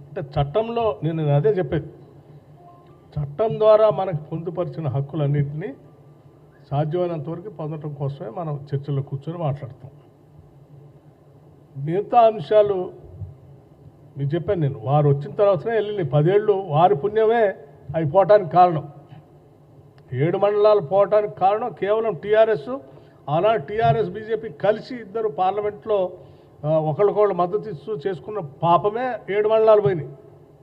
అంటే చట్టంలో నేను అదే చెప్పేది, చట్టం ద్వారా మనకు పొందుపరిచిన హక్కులన్నింటినీ సాధ్యమైనంత వరకు పొందడం కోసమే మనం చర్చలో కూర్చొని మాట్లాడతాం. మిగతా అంశాలు మీకు చెప్పాను నేను, వారు వచ్చిన తర్వాతనే వెళ్ళి 10 ఏళ్ళు వారి పుణ్యమే అవి పోవటానికి కారణం. 7 మండలాలు పోవటానికి కారణం కేవలం టీఆర్ఎస్. ఆనాడు టీఆర్ఎస్ బీజేపీ కలిసి ఇద్దరు పార్లమెంట్లో ఒకళ్ళకొకళ్ళు మద్దతు ఇస్తూ చేసుకున్న పాపమే 7 మండలాలు పోయినాయి.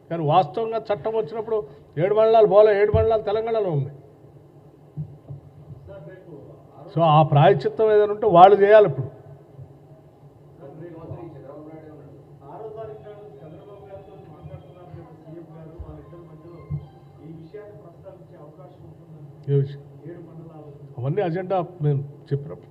కానీ వాస్తవంగా చట్టం వచ్చినప్పుడు 7 మండలాలు పోలే, 7 మండలాలు తెలంగాణలో ఉంది. సో ఆ ప్రాయశ్చిత్తం ఏదైనా ఉంటే వాళ్ళు చేయాలి. ఇప్పుడు ఏ విషయం అవన్నీ అజెండా మేము చెప్పినప్పుడు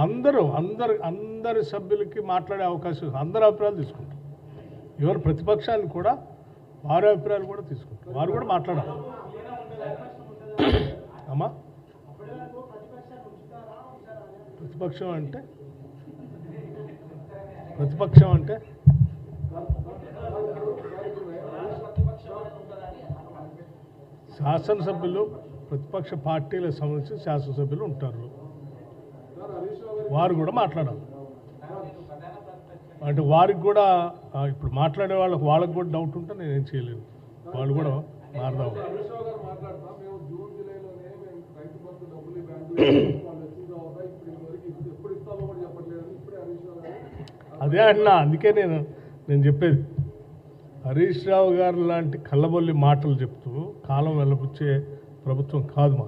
అందరి సభ్యులకి మాట్లాడే అవకాశం, అందరి అభిప్రాయాలు తీసుకుంటాం. ఎవరు ప్రతిపక్షాన్ని కూడా వారి అభిప్రాయాలు కూడా తీసుకుంటారు, వారు కూడా మాట్లాడాలి. అమ్మా ప్రతిపక్షం అంటే శాసనసభ్యులు, ప్రతిపక్ష పార్టీలకు సంబంధించిన శాసనసభ్యులు ఉంటారు, వారు కూడా మాట్లాడాలి. అంటే వారికి కూడా ఇప్పుడు మాట్లాడే వాళ్ళకి కూడా డౌట్ ఉంటే నేనేం చేయలేను, వాళ్ళు కూడా మారదాం. అదే అన్నా, అందుకే నేను చెప్పేది, హరీష్ రావు గారు లాంటి కళ్ళబొల్లి మాటలు చెప్తూ కాలం వెళ్ళబుచ్చే ప్రభుత్వం కాదు మా.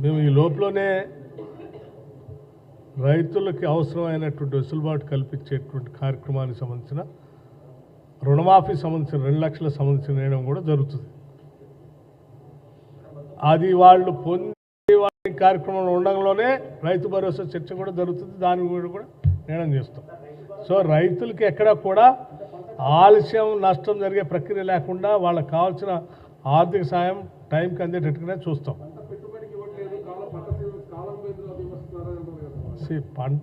మేము ఈ లోపలనే రైతులకి అవసరమైనటువంటి వెసులుబాటు కల్పించేటువంటి కార్యక్రమానికి సంబంధించిన రుణమాఫీ సంబంధించిన 2 లక్షల సంబంధించిన నిర్ణయం కూడా జరుగుతుంది. అది వాళ్ళు పొందే కార్యక్రమంలో ఉండడంలోనే రైతు భరోసా చర్చ కూడా జరుగుతుంది, దాని కూడా నిర్ణయం చేస్తాం. సో రైతులకి ఎక్కడా కూడా ఆలస్యం, నష్టం జరిగే ప్రక్రియ లేకుండా వాళ్ళకి కావాల్సిన ఆర్థిక సాయం టైంకి అందేటట్టుగానే చూస్తాం. పంట